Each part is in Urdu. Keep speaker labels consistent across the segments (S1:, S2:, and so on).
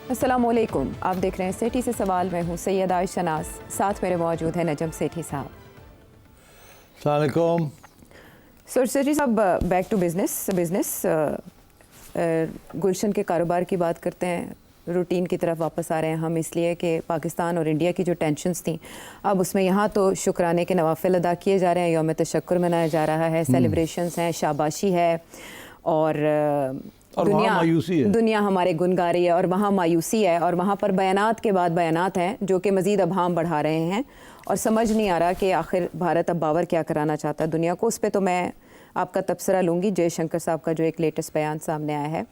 S1: السلام علیکم، آپ دیکھ رہے ہیں سیٹھی سے سوال. میں ہوں سید عائشہ ناز، ساتھ میرے موجود ہیں نجم سیٹھی صاحب.
S2: السلام علیکم.
S1: سیٹھی صاحب، بیک ٹو بزنس. گلشن کے کاروبار کی بات کرتے ہیں. روٹین کی طرف واپس آ رہے ہیں ہم، اس لیے کہ پاکستان اور انڈیا کی جو ٹینشنز تھیں اب اس میں یہاں تو شکرانے کے نوافل ادا کیے جا رہے ہیں، یوم تشکر منایا جا رہا ہے، سیلیبریشنز ہیں، شاباشی ہے، اور دنیا ہمارے گن گا رہی ہے، اور وہاں مایوسی ہے، اور وہاں پر بیانات کے بعد بیانات ہیں جو کہ مزید ابہام بڑھا رہے ہیں، اور سمجھ نہیں آ رہا کہ آخر بھارت اب باور کیا کرانا چاہتا ہے دنیا کو. اس پہ تو میں آپ کا تبصرہ لوں گی، جے شنکر صاحب کا جو ایک لیٹسٹ بیان سامنے آیا ہے.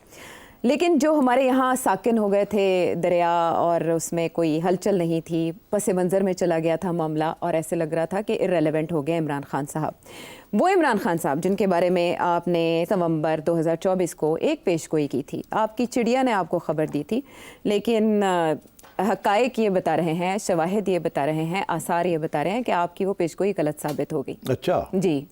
S1: لیکن جو ہمارے یہاں ساکن ہو گئے تھے دریا اور اس میں کوئی ہلچل نہیں تھی، پس منظر میں چلا گیا تھا معاملہ، اور ایسے لگ رہا تھا کہ ارریلیونٹ ہو گئے عمران خان صاحب. وہ عمران خان صاحب جن کے بارے میں آپ نے نومبر 2024 کو ایک پیش گوئی کی تھی، آپ کی چڑیا نے آپ کو خبر دی تھی، لیکن حقائق یہ بتا رہے ہیں، شواہد یہ بتا رہے ہیں، آثار یہ بتا رہے ہیں کہ آپ کی وہ پیش گوئی غلط ثابت ہو گئی.
S2: اچھا
S1: جی.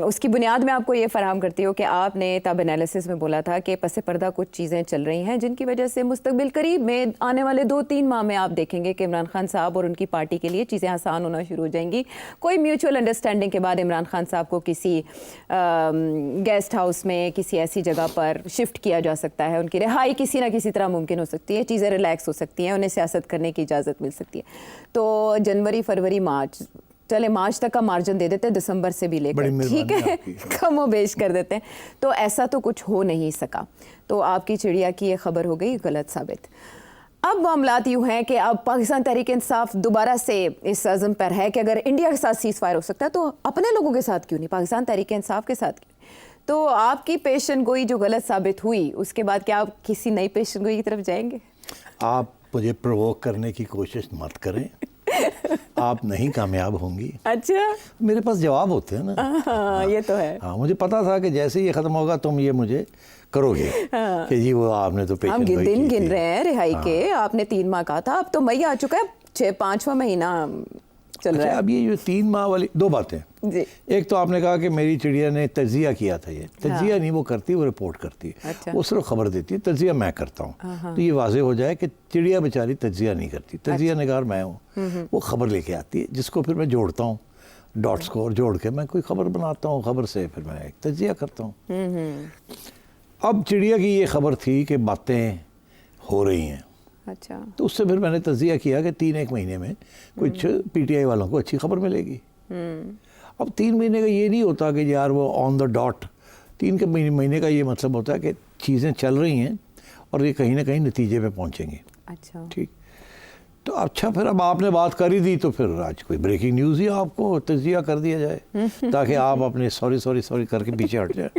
S1: اس کی بنیاد میں آپ کو یہ فراہم کرتی ہوں کہ آپ نے تب انالیسس میں بولا تھا کہ پس پردہ کچھ چیزیں چل رہی ہیں جن کی وجہ سے مستقبل قریب میں آنے والے 2-3 ماہ میں آپ دیکھیں گے کہ عمران خان صاحب اور ان کی پارٹی کے لیے چیزیں آسان ہونا شروع ہو جائیں گی. کوئی میوچول انڈرسٹینڈنگ کے بعد عمران خان صاحب کو کسی گیسٹ ہاؤس میں کسی ایسی جگہ پر شفٹ کیا جا سکتا ہے، ان کی رہائی کسی نہ کسی طرح ممکن ہو سکتی ہے، چیزیں ریلیکس ہو سکتی ہیں، انہیں سیاست کرنے کی اجازت مل سکتی ہے. تو جنوری، فروری، مارچ، چلے مارچ تک کا مارجن دے دیتے، دسمبر سے بھی لے کر، ٹھیک ہے، کم و بیش کر دیتے ہیں. تو ایسا تو کچھ ہو نہیں سکا، تو آپ کی چڑیا کی یہ خبر ہو گئی غلط ثابت. اب معاملات یوں ہیں کہ اب پاکستان تحریک انصاف دوبارہ سے اس عزم پر ہے کہ اگر انڈیا کے ساتھ سیز فائر ہو سکتا ہے تو اپنے لوگوں کے ساتھ کیوں نہیں، پاکستان تحریک انصاف کے ساتھ کیوں. تو آپ کی پیشن گوئی جو غلط ثابت ہوئی، اس کے بعد کیا آپ کسی نئی پیشن گوئی کی طرف جائیں گے؟
S2: آپ مجھے پرووک کرنے کی کوشش مت کریں، آپ نہیں کامیاب ہوں گی.
S1: اچھا،
S2: میرے پاس جواب ہوتے ہیں نا.
S1: ہاں یہ تو ہے.
S2: ہاں، مجھے پتا تھا کہ جیسے یہ ختم ہوگا تم یہ مجھے کرو گے کہ جی وہ آپ نے تو پیشن گوئی کی تھی.
S1: ہم دن گن رہے ہیں رہائی کے، آپ نے 3 ماہ کہا تھا، اب تو مئی آ چکا ہے، 5واں مہینہ چل رہا ہے.
S2: اب یہ جو 3 ماہ والی 2 باتیں،
S1: جی.
S2: ایک تو آپ نے کہا کہ میری چڑیا نے تجزیہ کیا تھا. یہ تجزیہ نہیں وہ کرتی، وہ رپورٹ کرتی ہے. وہ صرف خبر دیتی ہے، تجزیہ میں کرتا ہوں. تو یہ واضح ہو جائے کہ چڑیا بیچاری تجزیہ نہیں کرتی، تجزیہ نگار میں ہوں. وہ خبر لے کے آتی ہے جس کو پھر میں جوڑتا ہوں، ڈاٹس کو جوڑ کے میں کوئی خبر بناتا ہوں، خبر سے پھر میں ایک تجزیہ کرتا ہوں. اب چڑیا کی یہ خبر تھی کہ باتیں ہو رہی ہیں.
S1: اچھا.
S2: تو اس سے پھر میں نے تجزیہ کیا کہ 3-1 مہینے میں کچھ پی ٹی آئی والوں کو اچھی خبر ملے گی. اب 3 مہینے کا یہ نہیں ہوتا کہ یار وہ آن دا ڈاٹ. 3 مہینے کا یہ مطلب ہوتا ہے کہ چیزیں چل رہی ہیں اور یہ کہیں نہ کہیں نتیجے پہ پہنچیں گے.
S1: اچھا
S2: ٹھیک. تو اچھا پھر اب آپ نے بات کر ہی دی تو پھر آج کوئی بریکنگ نیوز ہی آپ کو تجزیہ کر دیا جائے تاکہ آپ اپنے سوری کر کے پیچھے ہٹ جائیں.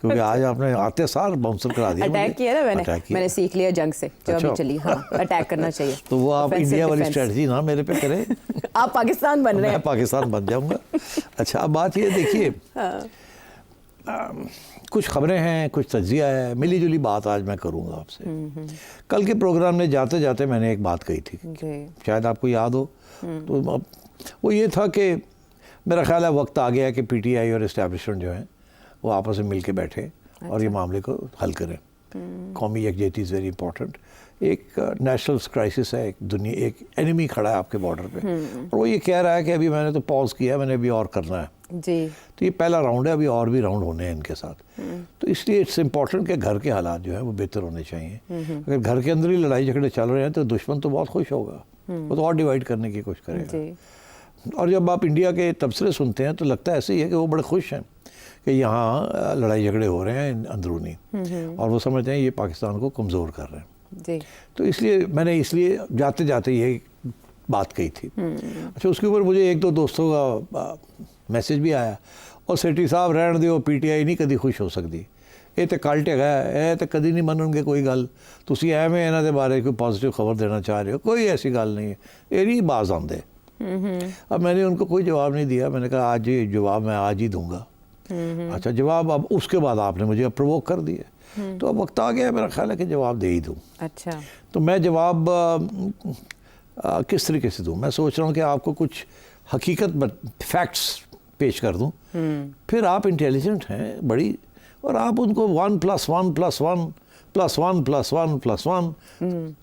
S2: کیونکہ آج آپ نے آتے سار باؤنسر کرا دیا.
S1: اٹیک کیا نا میں نے سیکھ لیا جنگ سے جو ابھی چلی. ہاں، اٹیک کرنا چاہیے.
S2: تو وہ آپ انڈیا والی اسٹریٹجی نہ میرے پہ کریں.
S1: آپ پاکستان بن رہے ہیں.
S2: میں پاکستان بن جاؤں گا. اچھا، اب بات یہ دیکھیے، کچھ خبریں ہیں، کچھ تجزیہ ہے، ملی جلی بات آج میں کروں گا آپ سے. کل کے پروگرام میں جاتے جاتے میں نے ایک بات کہی تھی، شاید آپ کو یاد ہو. تو وہ یہ تھا کہ میرا خیال ہے وقت آ گیا کہ پی ٹی آئی اور اسٹیبلشمنٹ جو ہیں وہ آپس میں مل کے بیٹھے اور یہ معاملے کو حل کریں. قومی یکجہتی از ویری امپورٹنٹ. ایک نیشنل کرائسس ہے، ایک اینیمی کھڑا ہے آپ کے بارڈر پہ، اور وہ یہ کہہ رہا ہے کہ ابھی میں نے تو پاز کیا ہے، میں نے ابھی اور کرنا ہے.
S1: جی.
S2: تو یہ پہلا راؤنڈ ہے، ابھی اور بھی راؤنڈ ہونے ہیں ان کے ساتھ. تو اس لیے اٹس امپورٹنٹ کہ گھر کے حالات جو ہیں وہ بہتر ہونے چاہیے. اگر گھر کے اندر ہی لڑائی جھگڑے چل رہے ہیں تو دشمن تو بہت خوش ہوگا، وہ تو اور ڈیوائڈ کرنے کی کوشش کرے گا. اور جب آپ انڈیا کے تبصرے سنتے ہیں تو لگتا ہے ایسے ہی ہے کہ وہ بڑے خوش ہیں کہ یہاں لڑائی جھگڑے ہو رہے ہیں اندرونی، اور وہ سمجھتے ہیں یہ پاکستان کو کمزور کر رہے ہیں.
S1: جی.
S2: تو اس لیے میں نے جاتے جاتے یہ بات کہی تھی. اچھا، اس کے اوپر مجھے 1-2 دوستوں کا میسج بھی آیا، اور سیٹھی صاحب رہن دیو، پی ٹی آئی نہیں کدی خوش ہو سکتی، یہ تو کلٹ ہے، یہ تو کدی نہیں منن گے کوئی گل، تسی ایویں انہاں دے بارے کوئی پازیٹیو خبر دینا چاہ رہے ہو، کوئی ایسی گل نہیں ہے، یہ نہیں باز آندے. اب میں نے ان کو کوئی جواب نہیں دیا. میں نے کہا آج یہ جواب میں آج ہی دوں گا. اچھا، جواب اب اس کے بعد آپ نے مجھے پرووک کر دیا، تو اب وقت آ گیا میرا خیال ہے کہ جواب دے ہی دوں.
S1: اچھا.
S2: تو میں جواب کس طریقے سے دوں؟ میں سوچ رہا ہوں کہ آپ کو کچھ حقیقت فیکٹس پیش کر دوں. پھر آپ انٹیلیجنٹ ہیں بڑی، اور آپ ان کو 1+1+1 +1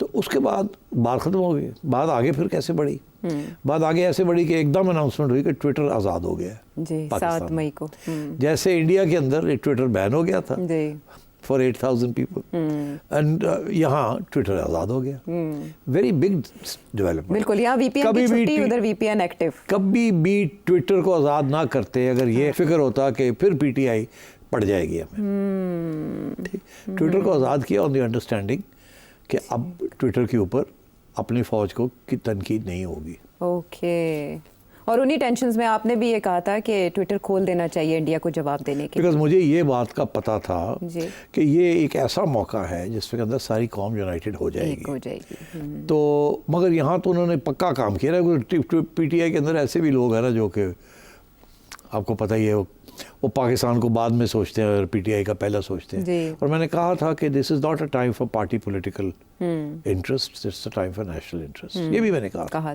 S2: تو اس کے بعد بات ختم ہو گئی. بات آگے پھر کیسے بڑھی؟ بات آگے ایسے بڑھی کہ ایک دم اناؤنسمنٹ ہوئی کہ ٹویٹر آزاد ہو گیا
S1: جی
S2: پاکستان
S1: 7 مئی کو.
S2: جیسے انڈیا کے اندر ٹویٹر بین ہو گیا تھا
S1: جی
S2: فار 8,000 پیپل اینڈ یہاں ٹویٹر آزاد ہو گیا. Very big development.
S1: بالکل. یہاں وی پی این کی چھٹی, ادھر وی پی این ایکٹیو.
S2: کبھی بھی ٹویٹر کو آزاد نہ کرتے اگر یہ فکر ہوتا کہ پھر پی ٹی آئی پڑ جائے گی ہمیں. ٹویٹر کو آزاد کیا آن دی انڈرسٹینڈنگ کہ اب ٹویٹر کے اوپر اپنی فوج کو کی تنقید نہیں ہوگی.
S1: اوکے. اور انہی ٹینشنز میں آپ نے بھی یہ کہا تھا کہ ٹویٹر کھول دینا چاہیے انڈیا کو جواب دینے کے.
S2: بیکاز مجھے یہ بات کا پتہ تھا
S1: جی
S2: کہ یہ ایک ایسا موقع ہے جس کے اندر ساری قوم یونائٹڈ ہو جائے
S1: ایک ہو
S2: گی.
S1: جائے گی.
S2: تو مگر یہاں تو انہوں نے پکا کام کیا ہے. پی ٹی آئی کے اندر ایسے بھی لوگ ہیں نا جو کہ آپ کو پتہ ہی ہے وہ پاکستان کو بعد میں سوچتے ہیں اور پی ٹی آئی کا پہلا سوچتے ہیں.
S1: جی.
S2: اور میں نے کہا تھا کہ this is not a time for party political interest, it's a time for national interest. یہ بھی میں نے کہا
S1: تھا.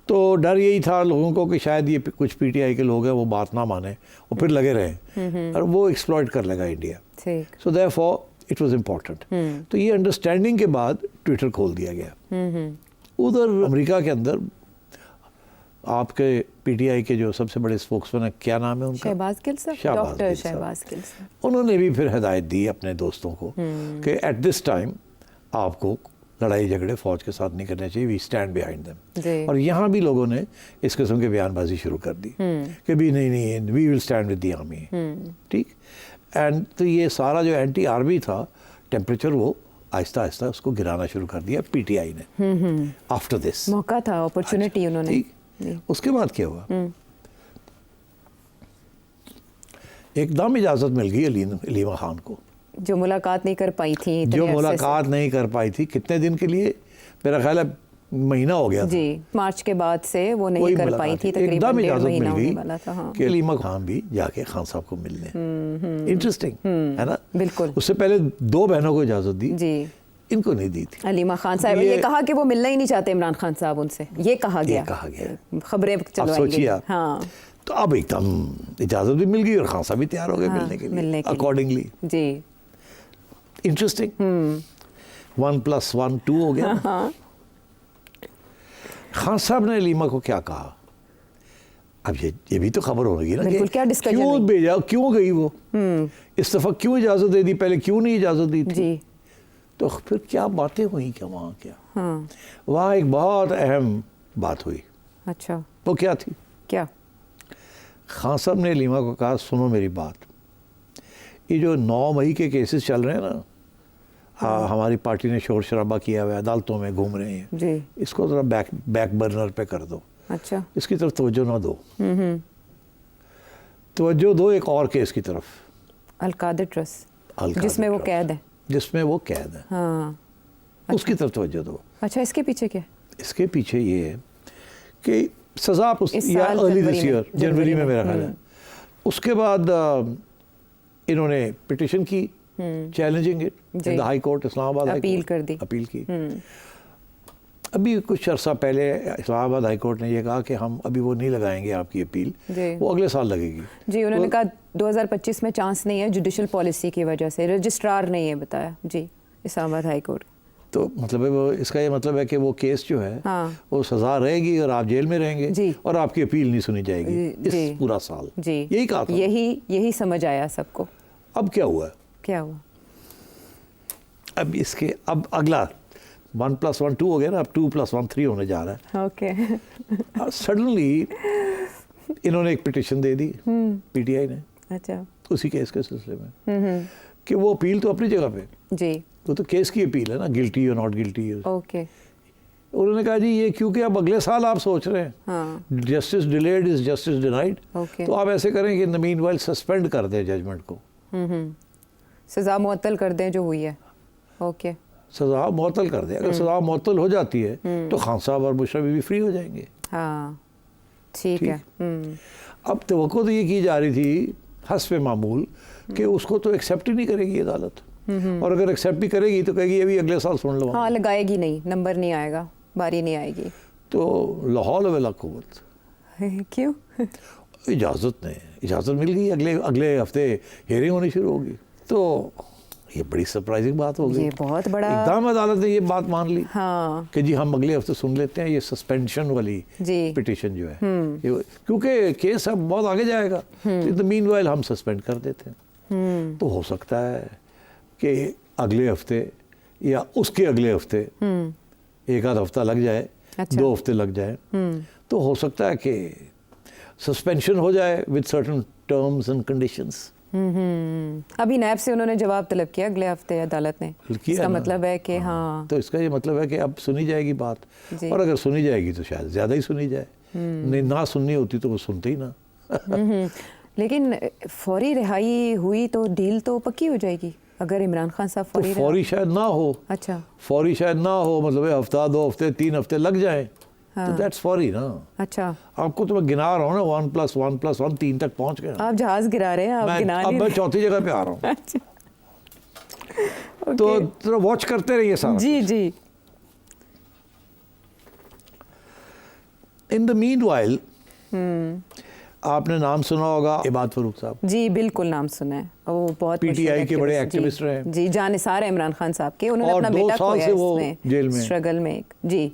S2: تو ڈر یہی تھا لوگوں کو کہ شاید یہ کچھ پی ٹی آئی کے لوگ ہیں وہ بات نہ مانیں اور پھر لگے رہیں اور وہ ایکسپلائٹ کر لے گا India. So therefore it was important. تو یہ انڈرسٹینڈنگ کے بعد ٹویٹر کھول دیا گیا. ادھر امریکہ کے اندر آپ کے پی ٹی آئی کے جو سب سے بڑے اسپوکسمین ہیں, کیا نام ہے ان کا؟
S1: شہباز گل صاحب. ڈاکٹر شہباز گل صاحب. انہوں
S2: نے بھی پھر ہدایت دی اپنے دوستوں کو کہ ایٹ دس ٹائم آپ کو لڑائی جھگڑے فوج کے ساتھ نہیں کرنے چاہیے, وی اسٹینڈ بیہائنڈ دیم. اور یہاں بھی لوگوں نے اس قسم کے بیان بازی شروع کر دی کہ بھی نہیں we will stand with the army. ٹھیک. اینڈ تو یہ سارا جو اینٹی آرمی تھا ٹیمپریچر وہ آہستہ آہستہ اس کو گرانا شروع کر دیا پی ٹی آئی نے. آفٹر دس
S1: موقع تھا, اپرچونٹی انہوں نے.
S2: اس کے بعد کیا ہوا, ایک دم اجازت مل گئی علیمہ خان کو,
S1: جو ملاقات نہیں کر پائی تھی.
S2: کتنے دن کے لیے؟ میرا خیال ہے مہینہ ہو گیا تھا.
S1: جی مارچ کے بعد سے وہ نہیں کر پائی تھی. تقریباً 1.5 مہینہ ہونے والا تھا
S2: کہ علیمہ خان بھی جا کے خان صاحب کو مل لیں. انٹرسٹنگ ہے نا.
S1: بالکل.
S2: اس سے پہلے 2 بہنوں کو اجازت دی,
S1: جی
S2: ان کو نہیں دی تھی.
S1: علیمہ خان صاحب یہ کہا کہ وہ ملنا ہی نہیں چاہتے عمران خان صاحب ان سے, یہ کہا گیا. خبریں چلوائیں گے. ہاں.
S2: تو اب ایک دم اجازت بھی مل گئی اور خان صاحب بھی تیار ہو گئے ملنے کے لیے اکارڈنگلی.
S1: جی
S2: انٹرسٹنگ. 1+1 2 ہو گیا. خان صاحب نے علیمہ کو کیا کہا؟ اب یہ بھی تو خبر ہو رہی ہے نا کہ کیوں بھیجا, کیوں گئی وہ, اس دفعہ کیوں اجازت دے دی, پہلے کیوں نہیں اجازت دی تھی. تو پھر کیا باتیں ہوئیں کیا وہاں, کیا وہاں ایک بہت اہم بات ہوئی.
S1: اچھا.
S2: وہ کیا تھی؟
S1: کیا؟
S2: خان صاحب نے علیمہ کو کہا سنو میری بات, یہ جو 9 مئی کے کیسز چل رہے ہیں نا, ہماری پارٹی نے شور شرابہ کیا ہوا ہے, عدالتوں میں گھوم رہے ہیں
S1: جی,
S2: اس کو ذرا بیک برنر پہ کر دو.
S1: اچھا. اس
S2: کی طرف توجہ نہ دو. توجہ دو ایک اور کیس کی طرف,
S1: القادر ٹرسٹ, جس میں وہ قید ہے. ہاں,
S2: اس کی طرف توجہ دو.
S1: اچھا. اس کے پیچھے کیا؟ اس
S2: کے پیچھے یہ ہے کہ سزا ارلی دس ایئر جنوری میں میرا خیال ہے. اس کے بعد انہوں نے پٹیشن کی challenging it in the high court Islamabad, appeal کی. ابھی کچھ عرصہ پہلے اسلام آباد ہائی کورٹ نے یہ کہا کہ ہم ابھی وہ نہیں لگائیں گے آپ کی اپیل, وہ اگلے سال لگے گی.
S1: جی, انہوں نے کہا 2025 میں چانس نہیں ہے جوڈیشل پالیسی کی وجہ سے, رجسٹرار نے یہ بتایا. جی, اسلام آباد ہائی کورٹ.
S2: تو مطلب ہے وہ, اس کا یہ مطلب ہے کہ وہ کیس جو ہے وہ سزا رہے گی اور آپ جیل میں رہیں گے اور آپ کی اپیل نہیں سنی جائے گی اس پورا سال.
S1: جی,
S2: یہی کہا تھا.
S1: یہی سمجھ آیا سب کو.
S2: اب کیا ہوا؟ اب اس کے اگلا 1+1 2 ہو گیا نا, اب 2+1 3 ہونے جا رہا ہے. اوکے. سڈنلی انہوں نے ایک پٹیشن دے دی پی ٹی آئی نے.
S1: اچھا.
S2: اسی کیس کے سلسلے میں کہ وہ اپیل تو اپنی جگہ پہ,
S1: جی,
S2: وہ تو کیس کی اپیل ہے نا, گلٹی اور ناٹ گلٹی.
S1: اوکے.
S2: انہوں نے کہا جی یہ کیونکہ اب اگلے سال آپ سوچ رہے ہیں justice delayed is justice denied, تو آپ ایسے کریں کہ مین وائل سسپینڈ کر دیں ججمنٹ کو,
S1: سزا معطل کر دیں جو ہوئی ہے. اوکے.
S2: سزا معطل کر دیں. اگر سزا معطل ہو جاتی ہے تو خان صاحب اور بشرا بی بی فری ہو جائیں گے.
S1: ہاں ٹھیک ہے.
S2: اب توقع تو یہ کی جا رہی تھی حسب معمول کہ اس کو تو ایکسیپٹ ہی نہیں کرے گی عدالت, اور اگر ایکسیپٹ بھی کرے گی تو کہے گی ابھی اگلے سال سن لو.
S1: ہاں, لگائے گی نہیں, نمبر نہیں آئے گا, باری نہیں آئے گی.
S2: تو لاہور ولا قوت.
S1: کیوں؟
S2: اجازت مل گئی, اگلے ہفتے ہیئرنگ ہونی شروع ہوگی. تو یہ بڑی سرپرائزنگ بات ہو گئی.
S1: یہ بہت بڑا.
S2: اقدام عدالت نے یہ بات مان لی
S1: ہاں
S2: کہ جی ہم اگلے ہفتے سن لیتے ہیں یہ سسپینشن والی
S1: جی
S2: پٹیشن جو ہے, کیونکہ کیس اب بہت آگے جائے گا. ان دا مین وائل ہم سسپینڈ کر دیتے ہیں. تو ہو سکتا ہے کہ اگلے ہفتے یا اس کے اگلے ہفتے ایک آدھ ہفتہ لگ جائے, 2 ہفتے لگ جائے, تو ہو سکتا ہے کہ سسپینشن ہو جائے with certain terms and conditions.
S1: ابھی نیب سے انہوں نے جواب طلب کیا اگلے ہفتے عدالت نے. اس کا مطلب ہے کہ ہاں,
S2: تو اس کا یہ مطلب ہے کہ اب سنی جائے گی بات, اور اگر سنی جائے گی تو شاید زیادہ ہی سنی جائے. نہیں نہ سننی ہوتی تو وہ سنتے ہی نہ.
S1: لیکن فوری رہائی ہوئی تو ڈیل تو پکی ہو جائے گی اگر عمران خان صاحب
S2: فوری شاید نہ ہو.
S1: اچھا
S2: فوری شاید نہ ہو, مطلب ہفتہ 2 ہفتے 3 ہفتے لگ جائیں تو دیٹس فوری نا.
S1: اچھا
S2: آپ کو تو میں گنا رہا ہوں نا 1+1+1 3 تک پہنچ گئے.
S1: آپ جہاز گرا رہے ہیں, آپ گنا
S2: اب میں چوتھی جگہ پہ آ رہا ہوں. تو ذرا واچ کرتے رہیے سارا.
S1: جی جی.
S2: ان دا مین وائل آپ نے نام سنا ہوگا عباد فاروق صاحب.
S1: جی بالکل نام سنا ہے, وہ بہت
S2: پی ٹی آئی کے بڑے ایکٹیوسٹ رہے.
S1: جی جانثار عمران خان صاحب کے, انہوں نے
S2: اور
S1: اپنا
S2: 2
S1: بیٹا
S2: سال
S1: کھویا
S2: سے وہ
S1: اس
S2: جیل
S1: میں
S2: میں
S1: اسٹرگل میں. جی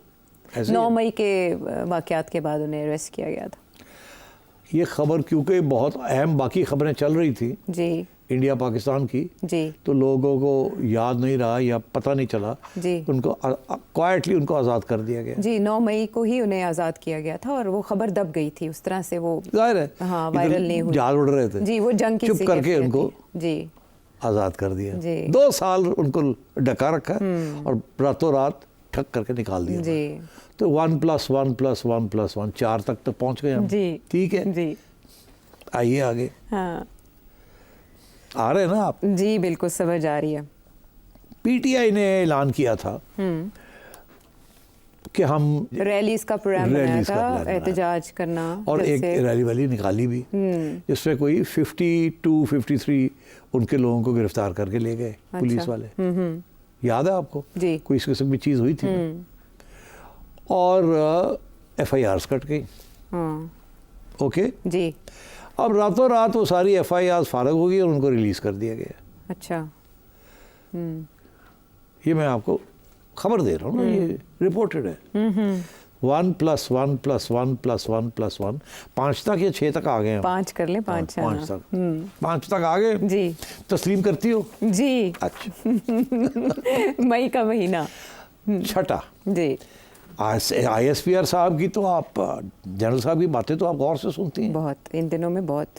S1: 9 مئی کے واقعات کے بعد انہیں اریسٹ کیا گیا تھا.
S2: یہ خبر کیونکہ بہت اہم باقی خبریں چل رہی تھی
S1: جی
S2: انڈیا پاکستان کی,
S1: جی
S2: تو لوگوں کو یاد نہیں رہا یا پتہ نہیں چلا,
S1: جی
S2: ان کو کوائٹلی ان کو آزاد کر دیا گیا.
S1: جی 9 مئی کو ہی انہیں آزاد کیا گیا تھا, اور وہ خبر دب گئی تھی اس طرح سے, وہ
S2: ظاہر ہے
S1: ہاں وائرل نہیں ہوئی.
S2: جہاز اڑ رہے تھے
S1: جی وہ جنگ کی
S2: چپ کر کے ان کو
S1: جی
S2: آزاد کر دیا.
S1: جی
S2: 2 سال ان کو ڈکا رکھا اور راتوں رات ٹھک کر کے نکال دیا.
S1: جی
S2: تو 1+1+1+1 4 تک تو پہنچ گئے ہم.
S1: جی
S2: ٹھیک ہے,
S1: جی
S2: آئیے آگے.
S1: ہاں
S2: آ رہے ہیں نا آپ.
S1: جی بالکل سمجھ آ رہی ہے.
S2: پی ٹی آئی نے اعلان کیا تھا کہ ہم
S1: ریلیز کا پروگرام بنایا تھا, احتجاج کرنا,
S2: اور ایک ریلی والی نکالی بھی جس میں کوئی 52-53 ان کے لوگوں کو گرفتار کر کے لے گئے پولیس والے. یاد ہے آپ کو؟
S1: جی
S2: کوئی اس قسم کی چیز ہوئی تھی, اور ایف آئی آرز کٹ گئی. اوکے
S1: جی
S2: اب راتوں رات وہ ساری ایف آئی آرز فارغ ہو گئی اور ان کو ریلیز کر دیا گیا.
S1: اچھا
S2: یہ میں آپ کو خبر دے رہا ہوں نا, یہ رپورٹڈ ہے. 1+1+1+1+1 5 تک یا 6 تک آ گئے ہیں.
S1: 5 کر لیں,
S2: 5 تک آ گئے.
S1: جی
S2: تسلیم کرتی ہو؟
S1: جی
S2: اچھا
S1: مئی کا مہینہ
S2: 6.
S1: جی
S2: آئی ایس پی آر صاحب کی تو آپ, جنرل صاحب کی باتیں تو آپ غور سے سنتی ہیں
S1: بہت, ان دنوں میں بہت.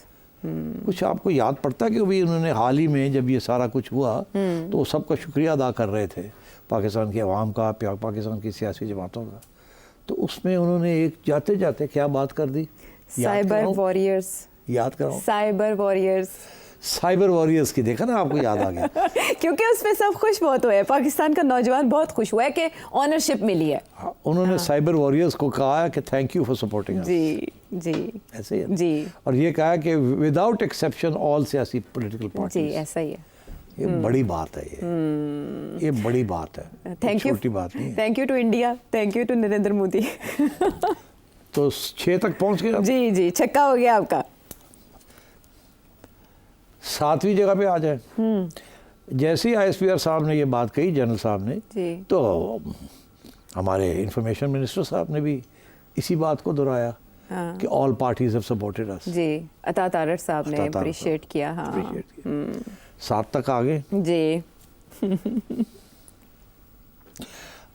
S2: کچھ آپ کو یاد پڑتا ہے کہ ابھی انہوں نے حال ہی میں جب یہ سارا کچھ ہوا تو وہ سب کا شکریہ ادا کر رہے تھے, پاکستان کے عوام کا, پاکستان کی سیاسی جماعتوں کا. تو اس میں انہوں نے ایک جاتے جاتے کیا بات کر دی,
S1: سائبر واریئرز.
S2: یاد کراؤ.
S1: Cyber warriors.
S2: سائبر واریئرز کی, دیکھا نا آپ کو یاد آ گیا.
S1: کیونکہ اس میں سب خوش بہت ہوئے, پاکستان کا نوجوان بہت خوش ہوا ہے کہ آنرشپ ملی ہے.
S2: انہوں نے سائبر واریئرز کو کہا کہ تھینک یو فار سپورٹنگ.
S1: جی جی
S2: ایسے ہی
S1: جی,
S2: اور یہ کہا کہ وداؤٹ ایکسیپشن آل سیاسی پولیٹیکل
S1: جی
S2: پارٹیز.
S1: ایسا ہی ہے.
S2: یہ بڑی بات ہے, یہ بڑی بات ہے,
S1: تھینک یو,
S2: چھوٹی بات نہیں ہے.
S1: Thank you to India, thank you to Narendra Modi.
S2: تو 6 تک پہنچ گئے.
S1: جی جی چھکا ہو گیا آپ کا.
S2: 7ویں جگہ پہ آ جائیں. جیسے ہی آئی ایس پی آر صاحب نے یہ بات کہی, جنرل صاحب نے,
S1: جی
S2: تو ہمارے انفارمیشن منسٹر صاحب نے بھی اسی بات کو دہرایا کہ آل پارٹیز ہیو سپورٹڈ اس.
S1: جی عطا تارڑ صاحب نے اپریشیٹ کیا. ہاں
S2: 7 تک آ گئے.
S1: جی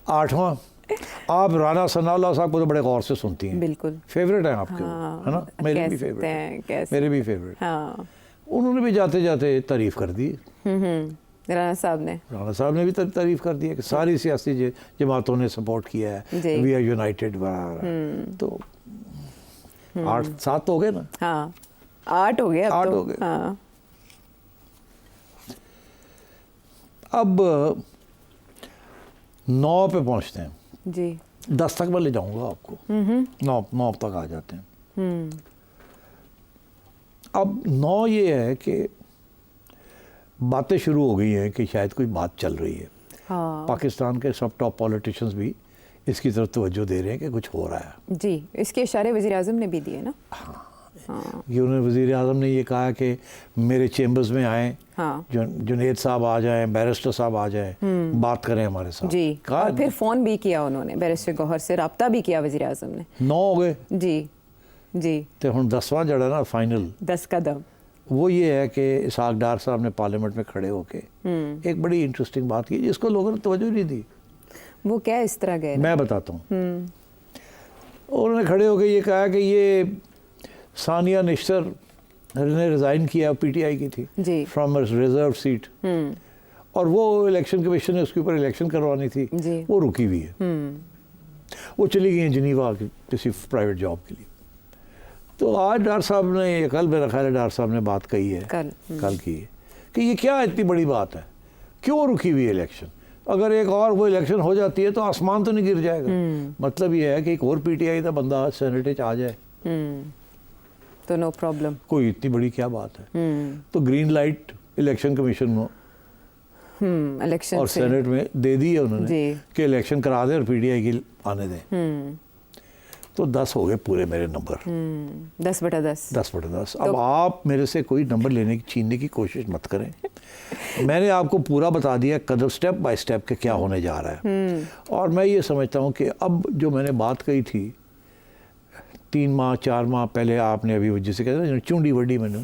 S2: 8واں, آپ رانا ثناء اللہ صاحب کو تو بڑے غور سے سنتی ہیں.
S1: بالکل
S2: فیوریٹ ہیں آپ کے, ہے نا. میرے بھی فیوریٹ, میرے بھی فیوریٹ.
S1: ہاں
S2: انہوں نے بھی جاتے جاتے تعریف کر دی.
S1: رانا صاحب نے,
S2: رانا صاحب نے بھی تعریف کر دی کہ ساری سیاسی جماعتوں نے سپورٹ کیا ہے, وی آر یونائٹیڈ. تو 7 ہو گئے نا.
S1: ہاں 8 ہو گئے.
S2: 8 ہو گئے.
S1: ہاں
S2: اب 9 پہ پہنچتے ہیں.
S1: جی
S2: 10 تک میں لے جاؤں گا آپ کو. 9 تک آ جاتے ہیں. اب 9 یہ ہے کہ باتیں شروع ہو گئی ہیں کہ شاید کوئی بات چل رہی ہے. پاکستان کے سب ٹاپ پولیٹیشنز بھی اس کی طرف توجہ دے رہے ہیں کہ کچھ ہو رہا ہے.
S1: جی اس کے اشارے وزیر اعظم نے بھی دیے نا.
S2: ہاں کہ انہوں نے وزیر اعظم نے یہ کہا کہ میرے چیمبرز میں آئیں, جنید صاحب آ جائیں, بیرسٹر صاحب آ جائیں, بات کریں ہمارے ساتھ.
S1: جی, اور پھر فون بھی کیا انہوں نے, بیرسٹر گوہر سے رابطہ بھی کیا وزیر اعظم نے.
S2: 9 ہو گئے
S1: جی جی,
S2: تو ہن 10واں جڑا نا فائنل
S1: 10 قدم,
S2: وہ یہ ہے کہ اسحاق ڈار صاحب نے پارلیمنٹ میں کھڑے ہو کے ایک بڑی انٹرسٹنگ بات کی جس کو لوگوں نے توجہ نہیں دی.
S1: وہ کیا اس طرح گئے؟
S2: میں بتاتا ہوں. انہوں نے کھڑے ہو کے یہ کہا کہ یہ ثانیہ نشتر نے ریزائن کیا, پی ٹی آئی کی تھی, فرام ریزرو سیٹ, اور وہ الیکشن کمیشن نے اس کے اوپر الیکشن کروانی تھی, وہ رکی ہوئی ہے, وہ چلی گئی ہیں جنیوا کسی پرائیویٹ جاب کے لیے. تو آج ڈار صاحب نے, یہ کل میرا خیال ہے ڈار صاحب نے بات کہی ہے, کل کی ہے, کہ یہ کیا اتنی بڑی بات ہے, کیوں رکی ہوئی ہے الیکشن, اگر ایک اور وہ الیکشن ہو جاتی ہے تو آسمان تو نہیں گر جائے گا. مطلب یہ ہے کہ ایک اور پی ٹی آئی کا بندہ سینیٹ آ جائے
S1: تو نو پرابلم,
S2: کوئی اتنی بڑی کیا بات ہے. تو گرین لائٹ الیکشن کمیشن میں
S1: الیکشن
S2: اور سینیٹ میں دے دی ہے انہوں نے کہ الیکشن کرا دیں اور پی ٹی آئی کی آنے دیں. تو 10 ہو گئے پورے میرے نمبر,
S1: 10/10.
S2: 10/10. اب آپ میرے سے کوئی نمبر لینے کی, چھیننے کی کوشش مت کریں. میں نے آپ کو پورا بتا دیا قدم سٹیپ بائی سٹیپ کہ کیا ہونے جا رہا ہے. اور میں یہ سمجھتا ہوں کہ اب جو میں نے بات کہی تھی 3 ماہ 4 ماہ پہلے, آپ نے ابھی جسے کہتے ہیں چونڈی وڈی میں نے,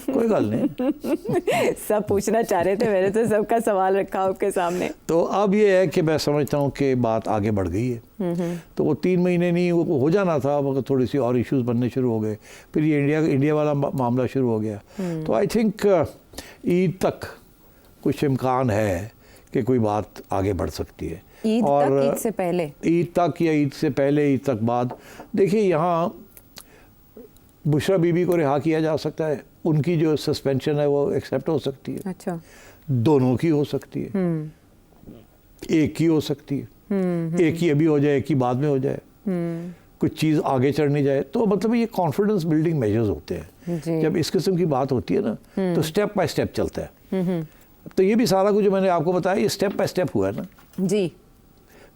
S2: کوئی گل نہیں,
S1: سب پوچھنا چاہ رہے تھے, میں نے تو سب کا سوال رکھا آپ کے سامنے.
S2: تو اب یہ ہے کہ میں سمجھتا ہوں کہ بات آگے بڑھ گئی ہے. تو وہ 3 مہینے نہیں وہ ہو جانا تھا, مگر تھوڑی سی اور ایشوز بننے شروع ہو گئے, پھر یہ انڈیا والا معاملہ شروع ہو گیا. تو آئی تھنک عید تک کچھ امکان ہے کہ کوئی بات آگے بڑھ سکتی ہے.
S1: عید سے پہلے,
S2: عید تک یا عید سے پہلے, عید تک بعد. دیکھیے یہاں بشرا بی بی کو رہا کیا جا سکتا ہے, ان کی جو سسپینشن ہے وہ ایکسیپٹ ہو سکتی ہے.
S1: اچھا,
S2: دونوں کی ہو سکتی ہے, ایک کی ہو سکتی ہے, ایک کی ابھی ہو جائے, ایک کی بعد میں ہو جائے, کچھ چیز آگے چڑھنی جائے. تو مطلب یہ کانفیڈنس بلڈنگ میجرز ہوتے ہیں. جب اس قسم کی بات ہوتی ہے نا تو سٹیپ بائی سٹیپ چلتا ہے. تو یہ بھی سارا کچھ جو میں نے آپ کو بتایا یہ سٹیپ بائی سٹیپ ہوا ہے نا.
S1: جی,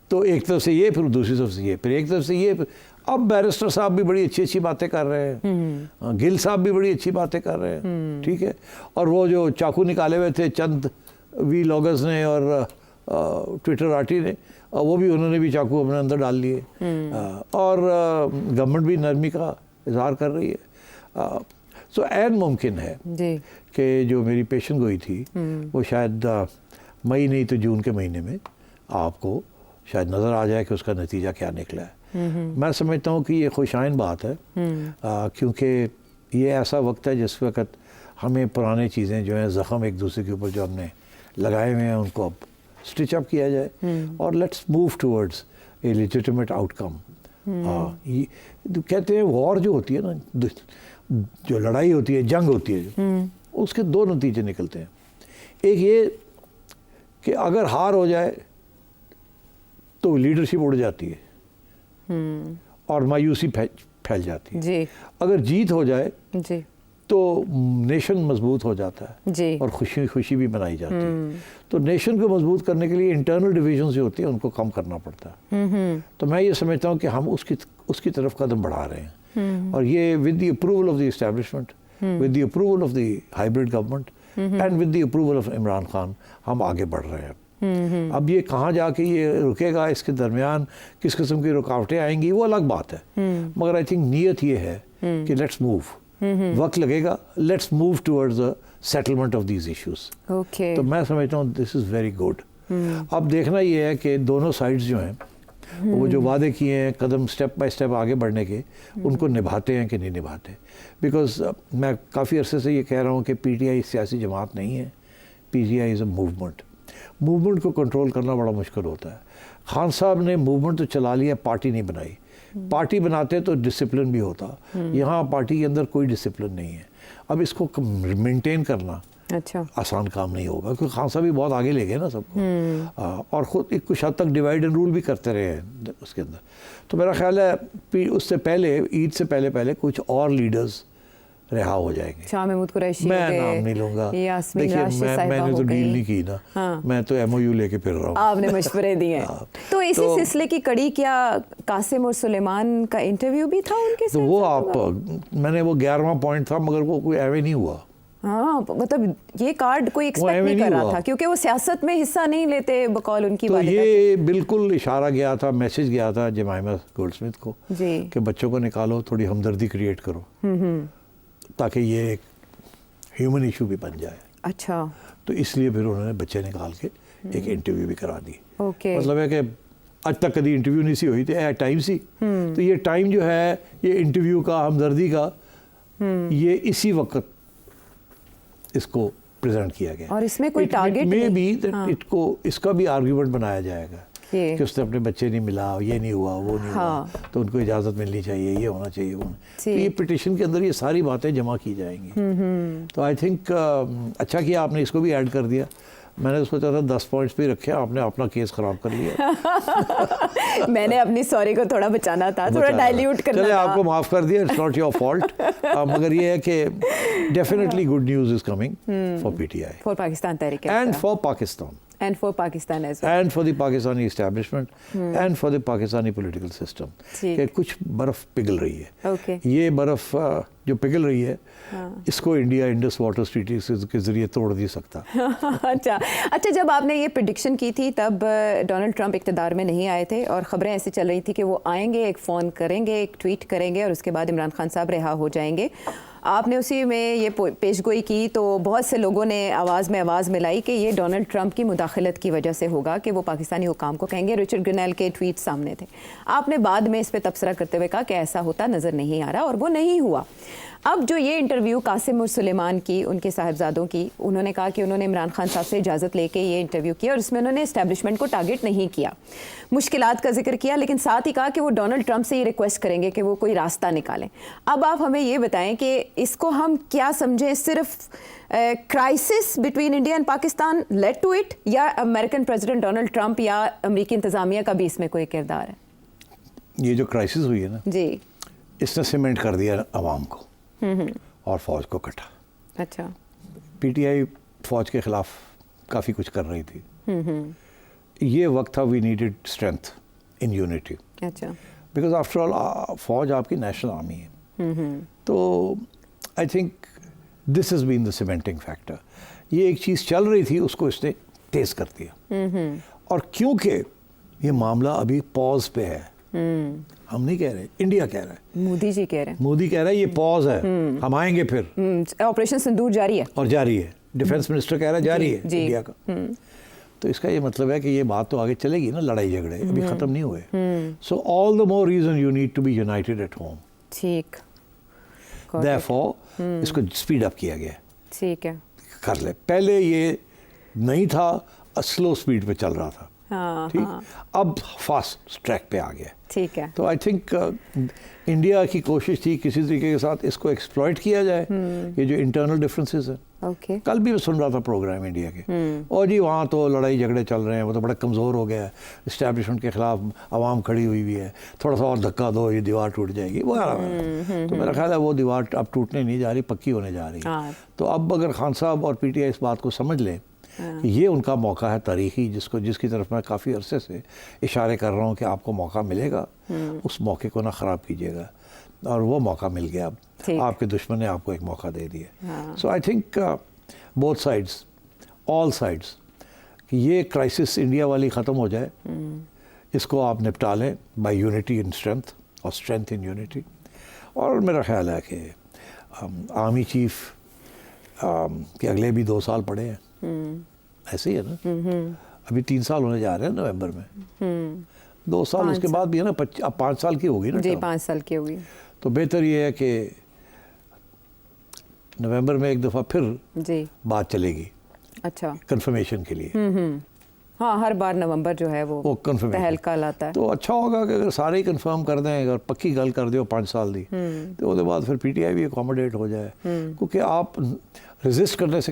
S2: تو ایک طرف سے یہ, پھر دوسری طرف سے یہ, پھر ایک طرف سے یہ. اب بیرسٹر صاحب بھی بڑی اچھی باتیں کر رہے ہیں, گل صاحب بھی بڑی اچھی باتیں کر رہے ہیں, ٹھیک ہے. اور وہ جو چاقو نکالے ہوئے تھے چند وی لاگرز نے اور ٹویٹر آرٹی نے, وہ بھی انہوں نے بھی چاقو اپنے اندر ڈال لیے. اور گورنمنٹ بھی نرمی کا اظہار کر رہی ہے. سو عین ممکن ہے کہ جو میری پیشن گوئی تھی وہ شاید مئی نہیں تو جون کے مہینے میں آپ کو شاید نظر آ جائے کہ اس کا نتیجہ کیا نکلا ہے. میں سمجھتا ہوں کہ یہ خوشائن بات ہے, کیونکہ یہ ایسا وقت ہے جس وقت ہمیں پرانے چیزیں جو ہیں, زخم ایک دوسرے کے اوپر جو ہم نے لگائے ہوئے ہیں, ان کو اب سٹچ اپ کیا جائے اور let's move towards a legitimate out کم. کہتے ہیں وار جو ہوتی ہے نا, جو لڑائی ہوتی ہے, جنگ ہوتی ہے جو, اس کے 2 نتیجے نکلتے ہیں. ایک یہ کہ اگر ہار ہو جائے تو لیڈرشپ اڑ جاتی ہے اور مایوسی پھیل جاتی ہے. اگر جیت ہو جائے تو نیشن مضبوط ہو جاتا ہے اور خوشی بھی منائی جاتی ہے. تو نیشن کو مضبوط کرنے کے لیے انٹرنل ڈویژنز جو ہوتی ہیں ان کو کم کرنا پڑتا ہے. تو میں یہ سمجھتا ہوں کہ ہم اس کی طرف قدم بڑھا رہے ہیں, اور یہ with the approval of the establishment, with the approval of the hybrid government and with the approval of Imran Khan ہم آگے بڑھ رہے ہیں. اب یہ کہاں جا کے یہ رکے گا, اس کے درمیان کس قسم کی رکاوٹیں آئیں گی, وہ الگ بات ہے. مگر آئی تھنک نیت یہ ہے کہ لیٹس موو, وقت لگے گا, let's move towards settlement of these issues. تو میں سمجھتا ہوں دس از ویری گڈ. اب دیکھنا یہ ہے کہ دونوں سائڈز جو ہیں وہ جو وعدے کیے ہیں قدم سٹیپ بائی سٹیپ آگے بڑھنے کے, ان کو نبھاتے ہیں کہ نہیں نبھاتے. بیکاز میں کافی عرصے سے یہ کہہ رہا ہوں کہ پی ٹی آئی سیاسی جماعت نہیں ہے, پی T I is a movement. Movement کو کنٹرول کرنا بڑا مشکل ہوتا ہے. خان صاحب نے موومنٹ تو چلا لیا, پارٹی نہیں بنائی. پارٹی بناتے تو ڈسپلن بھی ہوتا, یہاں پارٹی کے اندر کوئی ڈسپلن نہیں ہے. اب اس کو مینٹین کرنا آسان کام نہیں ہوگا, کیونکہ خان صاحب بھی بہت آگے لے گئے نا سب کو, اور خود ایک کچھ حد تک ڈیوائڈ اینڈ رول بھی کرتے رہے ہیں اس کے اندر. تو میرا خیال ہے اس سے پہلے, عید سے پہلے کچھ اور لیڈرز رہا ہو جائیں گے.
S1: شاہ محمود قریشی
S2: میں نام نہیں لوں گا. دیکھیے میں نے تو ڈیل نہیں کی نا, میں تو ایم او یو لے کے پھر رہا ہوں.
S1: آپ نے مشورے دیے. تو اسی سلسلے کی کڑی کیا قاسم اور سلیمان کا انٹرویو بھی تھا ان کے ساتھ؟
S2: وہ آپ میں نے وہ 11واں پوائنٹ تھا مگر وہ کوئی ایوے نہیں ہوا.
S1: ہاں مطلب یہ کارڈ کوئی ایکسپیکٹ نہیں کر رہا تھا کیونکہ وہ سیاست میں حصہ نہیں لیتے بقول ان کی والدہ.
S2: تو یہ بالکل اشارہ گیا تھا, میسج گیا تھا جمائمہ گولڈ سمتھ کو کہ بچوں کو نکالو, تھوڑی ہمدردی کریٹ کرو تاکہ یہ ایک ہیومن ایشو بھی بن جائے.
S1: اچھا.
S2: تو اس لیے پھر انہوں نے بچے نکال کے ایک انٹرویو بھی کرا دی.
S1: مطلب
S2: ہے کہ آج تک کبھی انٹرویو نہیں سی ہوئی تھی, ٹائم سی. تو یہ ٹائم جو ہے یہ انٹرویو کا, ہمدردی کا, یہ اسی وقت اس کو پریزنٹ کیا گیا.
S1: اور اس میں کوئی ٹارگٹ
S2: میں بھی اس کا بھی آرگیومنٹ بنایا جائے گا کہ اس نے اپنے بچے نہیں ملا, یہ نہیں ہوا, وہ نہیں ہوا, تو ان کو اجازت ملنی چاہیے, یہ ہونا چاہیے. تو یہ پٹیشن کے اندر یہ ساری باتیں جمع کی جائیں گی. تو آئی تھنک اچھا کیا آپ نے اس کو بھی ایڈ کر دیا. میں نے سوچا تھا 10 پوائنٹس پہ رکھے, آپ نے اپنا کیس خراب کر لیا.
S1: میں نے اپنی سوری کو تھوڑا بچانا تھا, تھوڑا ڈائلیوٹ کرنا تھا.
S2: چلے آپ کو معاف کر دیا, اٹس ناٹ یور فالٹ. مگر یہ ہے کہ definitely good news is coming for P T I,
S1: for Pakistan Tehreek
S2: and for Pakistan,
S1: and for Pakistan as well,
S2: and for the Pakistani establishment, and for the Pakistani political system. کہ کچھ برف پگھل رہی ہے. یہ برف جو پگھل رہی ہے اس کو انڈیا انڈس واٹر ٹریٹی کے ذریعے توڑ نہیں سکتا.
S1: اچھا جب آپ نے یہ پریڈکشن کی تھی تب ڈونلڈ ٹرمپ اقتدار میں نہیں آئے تھے اور خبریں ایسے چل رہی تھی کہ وہ آئیں گے, ایک فون کریں گے, ایک ٹویٹ کریں گے اور اس کے بعد عمران خان صاحب رہا ہو جائیں گے. آپ نے اسی میں یہ پیش گوئی کی تو بہت سے لوگوں نے آواز میں آواز ملائی کہ یہ ڈونلڈ ٹرمپ کی مداخلت کی وجہ سے ہوگا کہ وہ پاکستانی حکام کو کہیں گے. رچرڈ گرنیل کے ٹویٹ سامنے تھے. آپ نے بعد میں اس پہ تبصرہ کرتے ہوئے کہا کہ ایسا ہوتا نظر نہیں آ رہا اور وہ نہیں ہوا. اب جو یہ انٹرویو قاسم اور سلیمان کی, ان کے صاحبزادوں کی, انہوں نے کہا کہ انہوں نے عمران خان صاحب سے اجازت لے کے یہ انٹرویو کیا اور اس میں انہوں نے اسٹیبلشمنٹ کو ٹارگٹ نہیں کیا, مشکلات کا ذکر کیا, لیکن ساتھ ہی کہا کہ وہ ڈونلڈ ٹرمپ سے یہ ریکویسٹ کریں گے کہ وہ کوئی راستہ نکالیں. اب آپ ہمیں یہ بتائیں کہ اس کو ہم کیا سمجھیں, صرف crisis between India and Pakistan lead to it, یا امریکن پریزیڈنٹ ڈونلڈ ٹرمپ یا امریکی انتظامیہ کا بھی اس میں کوئی کردار ہے؟
S2: یہ جو کرائسس ہوئی ہے نا جی, اس نے سیمنٹ کر دیا عوام کو اور فوج کو کٹا.
S1: اچھا.
S2: پی ٹی آئی فوج کے خلاف کافی کچھ کر رہی تھی. یہ وقت تھا we needed strength in unity.
S1: اچھا.
S2: بیکاز آفٹر آل فوج آپ کی نیشنل آرمی ہے. تو I think this has been the cementing factor. یہ ایک چیز چل رہی تھی اس کو اس نے تیز کر دیا. اور کیونکہ یہ معاملہ ابھی پاز پہ ہے, ہم نہیں کہہ رہے, انڈیا کہہ رہا ہے,
S1: مودی جی کہہ رہے ہیں,
S2: مودی کہہ رہا ہے یہ پاز ہے, ہم آئیں گے پھر,
S1: آپریشن سندور جاری ہے اور
S2: جاری ہے, ڈیفینس منسٹر کہہ رہا ہے جاری ہے انڈیا کا. تو اس کا یہ مطلب ہے کہ یہ بات تو آگے چلے گی نا, لڑائی جھگڑے ابھی ختم نہیں ہوئے. So all the more reason you need to be united at home.
S1: ٹھیک.
S2: therefore اس کو اسپیڈ اپ کیا گیا.
S1: ٹھیک ہے,
S2: کر لے. پہلے یہ نہیں تھا, سلو اسپیڈ پہ چل رہا تھا, ٹھیک, اب فاسٹ ٹریک پہ آ گیا.
S1: ٹھیک ہے.
S2: تو آئی تھنک انڈیا کی کوشش تھی کسی طریقے کے ساتھ اس کو ایکسپلائٹ کیا جائے, یہ جو انٹرنل ڈفرینسز ہیں. کل بھی میں سن رہا تھا پروگرام انڈیا کے, اور جی وہاں تو لڑائی جھگڑے چل رہے ہیں, وہ تو بڑا کمزور ہو گیا ہے, اسٹیبلشمنٹ کے خلاف عوام کھڑی ہوئی ہے, تھوڑا سا اور دھکا دو یہ دیوار ٹوٹ جائے گی. وہ تو میرا خیال ہے وہ دیوار اب ٹوٹنے نہیں جا رہی, پکی ہونے جا رہی ہے. تو اب اگر خان صاحب اور پی ٹی آئی اس بات کو سمجھ لیں کہ یہ ان کا موقع ہے تاریخی, جس کی طرف میں کافی عرصے سے اشارے کر رہا ہوں کہ آپ کو موقع ملے گا, اس موقع کو نہ خراب کیجیے گا. اور وہ موقع مل گیا, اب آپ کے دشمن نے آپ کو ایک موقع دے دیا. So I think both sides, all sides, کہ یہ کرائسس انڈیا والی ختم ہو جائے, اس کو آپ نپٹا لیں بائی یونٹی ان اسٹرینتھ اور اسٹرینتھ ان یونٹی. اور میرا خیال ہے کہ آرمی چیف کے اگلے بھی 2 سال پڑے ہیں, ایسے ہی ہے نا, ابھی 3 سال ہونے جا رہے ہیں نومبر میں, 2 سال اس کے بعد بھی ہے نا, اب 5 سال کی ہوگی نا.
S1: جی 5 سال کی ہوگی.
S2: تو بہتر یہ ہے کہ نومبر میں ایک دفعہ پھر جی بات چلے گی.
S1: اچھا.
S2: کنفرمیشن کے لیے.
S1: ہاں, ہر بار نومبر جو ہے وہ تہلکہ لاتا ہے.
S2: تو اچھا ہوگا کہ اگر سارے ہی کنفرم کر دیں, اگر پکی گل کر دیو 5 سال دی, تو اس کے بعد پھر پی ٹی آئی بھی اکوموڈیٹ ہو جائے. کیونکہ آپ ریزسٹ کرنے سے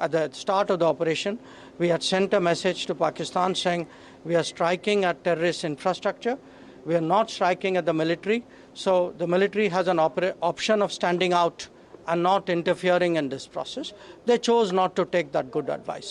S3: At the start of the operation, we had sent a message to Pakistan saying we are striking at terrorist infrastructure. We are not striking at the military. So the military has an option of standing out and not interfering in this process. They chose not to take that good advice.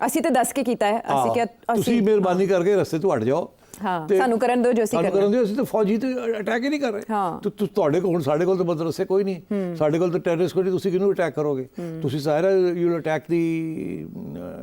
S1: ਅਸੀਂ ਤਾਂ ਦੱਸ ਕੇ ਕੀਤਾ ਹੈ, ਅਸੀਂ ਕਿਹਾ
S2: ਤੁਸੀਂ ਮਿਹਰਬਾਨੀ ਕਰਕੇ ਰਸਤੇ ਤੋਂ ਹਟ ਜਾਓ।
S1: ਹਾਂ, ਸਾਨੂੰ ਕਰਨ ਦਿਓ ਜੋ ਅਸੀਂ
S2: ਸਾਨੂੰ ਕਰਨ ਦਿਓ, ਅਸੀਂ ਤਾਂ ਫੌਜੀ ਤੇ ਅਟੈਕ ਹੀ ਨਹੀਂ ਕਰ ਰਹੇ।
S1: ਹਾਂ,
S2: ਤੁਹਾਡੇ ਕੋਲ ਹੁਣ ਸਾਡੇ ਕੋਲ ਤਾਂ ਮਦਰਸੇ ਕੋਈ ਨਹੀਂ, ਸਾਡੇ ਕੋਲ ਤਾਂ ਟੈਰਰਿਸਟ ਕੋਈ ਨਹੀਂ, ਤੁਸੀਂ ਕਿਹਨੂੰ ਅਟੈਕ ਕਰੋਗੇ? ਤੁਸੀਂ ਸਾਰਾ ਯੂ ਵਿਲ ਅਟੈਕ ਦੀ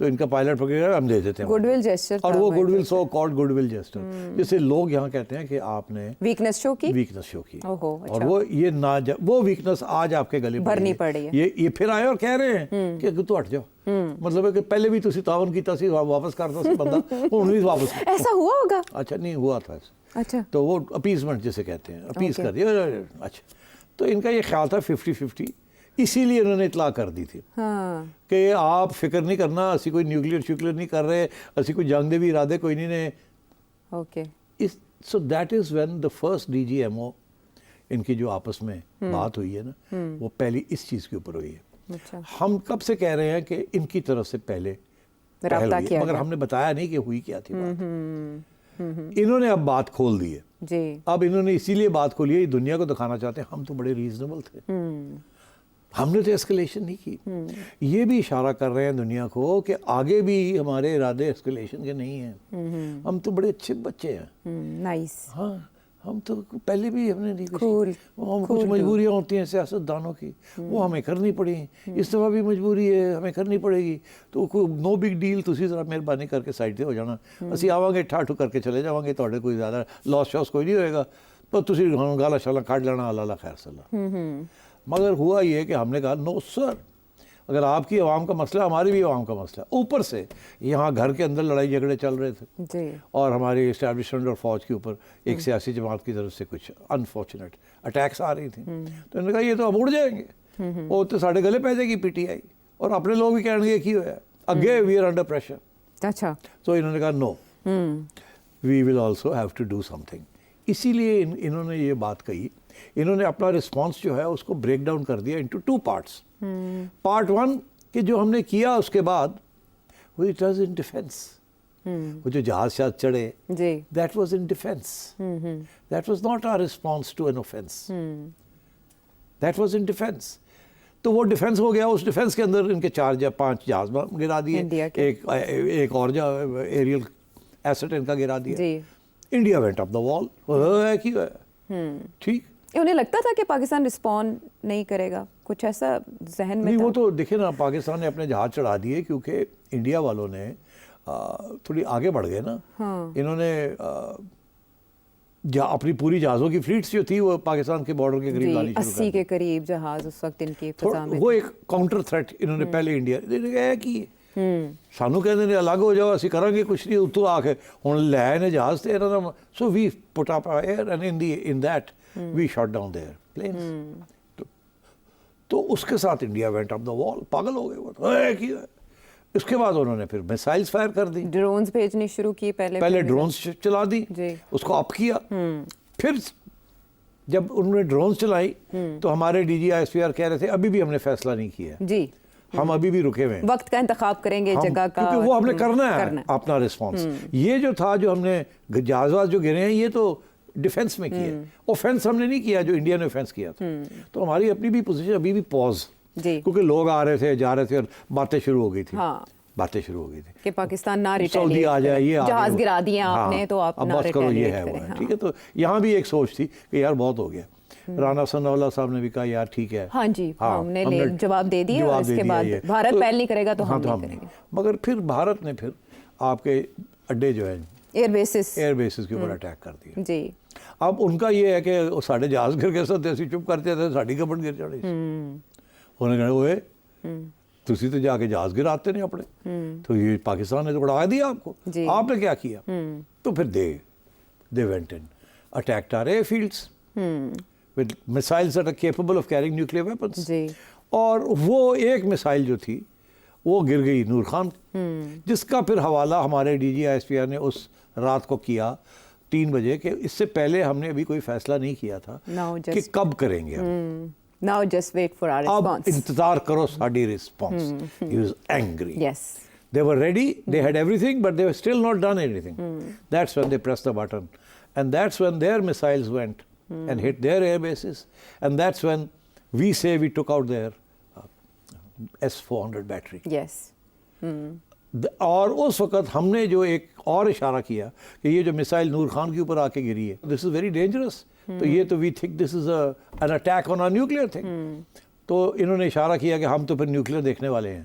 S2: تو ان کا پائلٹ پکڑے ہم دے دیتے ہیں
S1: گڈ ول جیسچر
S2: اور وہ good will so called good will gesture جسے لوگ یہاں کہتے ہیں کہ آپ نے
S1: ویکنس شو کی
S2: اور وہ یہ وہ ویکنس آج آپ کے گلے
S1: بھرنی پڑ رہی ہے.
S2: یہ پھر آئے اور کہہ رہے ہیں کہ تو ہٹ جاؤ. مطلب ہے کہ پہلے بھی تسی تعاون کیتا سی واپس کرتا سی بندہ ہن بھی واپس.
S1: ایسا ہوا ہوگا؟
S2: اچھا نہیں ہوا تھا ایسا.
S1: اچھا
S2: تو وہ اپیزمنٹ جسے کہتے ہیں اپیز کر دیا. اچھا تو ان کا یہ خیال تھا 50-50 اسی لیے انہوں نے اطلاع کر دی تھی کہ آپ فکر نہیں کرنا اسی کوئی نیوکلیئر شیوکلیئر نہیں کر رہے اسی کوئی جنگ دے بھی ارادے کوئی نہیں نے.
S1: Okay
S2: so that is when the first D G M O ان کی جو آپس میں بات ہوئی ہے نا وہ پہلی اس چیز کے اوپر ہوئی ہے. ہم کب سے کہہ رہے ہیں کہ ان کی طرف سے پہلے
S1: رابطہ کیا
S2: مگر ہم نے بتایا نہیں کہ ہوئی کیا تھی بات. انہوں نے اب بات کھول دی ہے
S1: جی.
S2: اب انہوں نے اسی لیے بات کھولی ہے دنیا کو دکھانا چاہتے ہیں ہم تو بڑے ریزنیبل تھے ہم نے تو اسکلیشن نہیں کی. یہ بھی اشارہ کر رہے ہیں دنیا کو کہ آگے بھی ہمارے ارادے اسکلیشن کے نہیں ہیں. ہم تو بڑے اچھے بچے ہیں.
S1: نائس.
S2: ہاں ہم تو پہلے بھی ہم نے نہیں کچھ مجبوریاں ہوتی ہیں سیاست دانوں کی وہ ہمیں کرنی پڑی. اس دفعہ بھی مجبوری ہے ہمیں کرنی پڑے گی تو نو بگ ڈیل تسی ذرا مہربانی کر کے سائڈ تے ہو جانا. اسی آواں گے ٹھاٹھو کر کے چلے جاواں گے تواڈے کوئی زیادہ لاس شاس کوئی نہیں ہوئے گا تو تسی گالا شالا کھاڑ لینا اللہ خیر صلاح. مگر ہوا یہ کہ ہم نے کہا نو سر اگر آپ کی عوام کا مسئلہ ہماری بھی عوام کا مسئلہ. اوپر سے یہاں گھر کے اندر لڑائی جھگڑے چل رہے تھے اور ہماری اسٹیبلشمنٹ اور فوج کے اوپر ایک سیاسی جماعت کی طرف سے کچھ انفارچونیٹ اٹیکس آ رہی تھیں. تو انہوں نے کہا یہ تو اب اڑ جائیں گے وہ تو ساڑھے گلے پہ جائے گی پی ٹی آئی اور اپنے لوگ بھی کہیں گے کی ہوا ہے اگے وی آر انڈر پریشر.
S1: اچھا
S2: تو انہوں نے کہا no we will also have to do something. اسی لیے انہوں نے یہ بات کہی. انہوں نے اپنا رسپانس جو ہے اس کو بریک ڈاؤن کر دیا انٹو 2 parts. پارٹ 1 کہ جو ہم نے کیا اس کے بعد اٹ واز ان ڈیفینس. وہ جو جہاز شاز چڑھے that was in defence. That was not our response to an offence. That was in defence. تو وہ ڈیفینس ہو گیا. اس ڈیفینس کے اندر ان کے 4 یا 5 جہاز گرا دیے. ایک اور ایریل ایسٹ ان کا گرا دیا. انڈیا وینٹ اپ دا وال. ٹھیک
S1: انہیں لگتا تھا کہ پاکستان رسپونڈ نہیں کرے گا کچھ ایسا ذہن میں؟
S2: نہیں وہ تو دیکھیں نا پاکستان نے اپنے جہاز چڑھا دیے کیونکہ انڈیا والوں نے تھوڑی آگے بڑھ گئے نا. انہوں نے اپنی پوری جہازوں کی فلیٹس جو تھی وہ پاکستان کے بارڈر کے قریب لانی شروع کر
S1: 80 کے قریب جہاز اس وقت ان کی فضا میں.
S2: وہ ایک کاؤنٹر تھریٹ انہوں نے پہلے انڈیا نے کی سانو کہتے ہیں الگ ہو جاؤ اسی کریں گے کچھ نہیں اتوں آ کے ہوں لے نے جہاز تے انہوں نے. So we put up air and in that we shot down their planes. تو اس کے ساتھ انڈیا وینٹ اپ دا وال. پاگل ہو گئے وہ. اس کے بعد انہوں نے پھر میسائلز فائر کر دی.
S1: ڈرونز بھیجنی شروع کی. پہلے
S2: ڈرونز چلا دی. اس کو اپ کیا. پھر جب انہوں نے ڈرونز چلائی تو ہمارے D G S P R کہہ رہے تھے ابھی بھی ہم نے فیصلہ نہیں کیا ہے. ہم ابھی بھی رکے ہوئے ہیں.
S1: وقت کا انتخاب کریں گے جگہ کا
S2: کیونکہ وہ ہم نے کرنا ہے اپنا رسپانس. یہ جو تھا جو ہم نے جہاز جو گرے ہیں یہ تو ڈیفینس میں کیا. اوفینس ہم نے نہیں کیا جو انڈیا نے اوفینس کیا تھا. تو ہماری اپنی بھی پوزیشن ابھی بھی پوز کیونکہ لوگ آ رہے تھے جا رہے تھے اور باتیں شروع ہو گئی تھی. باتیں شروع ہو گئی تھی
S1: کہ پاکستان نہ
S2: سعودی آ جائے یہ
S1: جہاز گرا دیا آپ نے تو آپ
S2: بس کرو یہ ہے وہ ہے. ٹھیک ہے تو یہاں بھی ایک سوچ تھی کہ یار بہت ہو گیا. رانا ثناء اللہ صاحب نے بھی کہا یار ٹھیک ہے
S1: ہاں جی ہم نے جواب دے دیا اور اس کے بعد بھارت پہل نہیں کرے گا تو ہم نہیں کریں گے.
S2: مگر پھر بھارت نے پھر آپ کے اڈے جو ہیں
S1: ایئر بیسز
S2: کے اوپر اٹیک کر دیا.
S1: جی
S2: اب ان کا یہ ہے کہ ساڑھے جہاز گر کے ساتھ ایسی چپ کرتے تھے ساڑھی کپڑ گر چڑھی. انہوں نے کہا ہوئے تسی تو جا کے جہاز گراتے نہیں اپنے. تو یہ پاکستان نے تو اڑا دیا آپ کو. آپ نے کیا کیا؟ تو پھر they went in attacked our airfields with missiles that are capable of carrying nuclear weapons. اور وہ ایک مسائل جو تھی وہ گر گئی نور خان جس کا پھر حوالہ ہمارے D G S P R نے اس رات کو کیا 3 بجے کہ اس سے پہلے ہم نے ابھی کوئی فیصلہ نہیں کیا تھا کہ کب کریں گے.
S1: Now just wait for our
S2: اب
S1: response.
S2: انتظار کرو sari response. He was angry.
S1: Yes.
S2: They were ready, they had everything, but they were still not done anything. That's when they pressed the button. And that's when their missiles went and hit their air bases. And that's when we say we took out their S-400 battery.
S1: Yes.
S2: اور اس وقت ہم نے جو ایک اور اشارہ کیا کہ یہ جو مسائل نور خان کے اوپر آ کے گری ہے دس از ویری ڈینجرس. تو یہ تو we think this is an attack on our nuclear thing. تو انہوں نے اشارہ کیا کہ ہم تو پھر نیوکلیئر دیکھنے والے ہیں.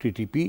S2: TTP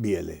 S2: BLA।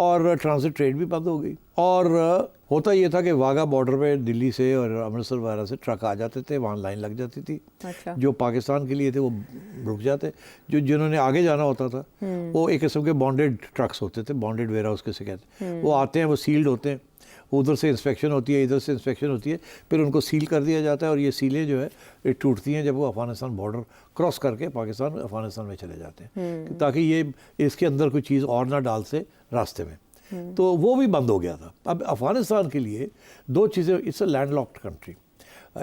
S2: اور ٹرانزٹ ٹریڈ بھی بند ہو گئی. اور ہوتا یہ تھا کہ واگا بارڈر پہ دلی سے اور امرتسر وغیرہ سے ٹرک آ جاتے تھے, وہاں لائن لگ جاتی تھی.
S1: اچھا.
S2: جو پاکستان کے لیے تھے وہ رک جاتے, جنہوں نے آگے جانا ہوتا تھا وہ ایک قسم کے بانڈیڈ ٹرکس ہوتے تھے, بانڈیڈ ویئر ہاؤس کسے کہتے ہیں. وہ آتے ہیں, وہ سیلڈ ہوتے ہیں, ادھر سے انسپیکشن ہوتی ہے, ادھر سے انسپیکشن ہوتی ہے, پھر ان کو سیل کر دیا جاتا ہے. اور یہ سیلیں جو ہے ٹوٹتی ہیں جب وہ افغانستان بارڈر کراس کر کے پاکستان افغانستان میں چلے جاتے ہیں, تاکہ یہ اس کے اندر کوئی چیز اور نہ ڈال سے راستے میں. تو وہ بھی بند ہو گیا تھا. اب افغانستان کے لیے دو چیزیں, it's a landlocked country.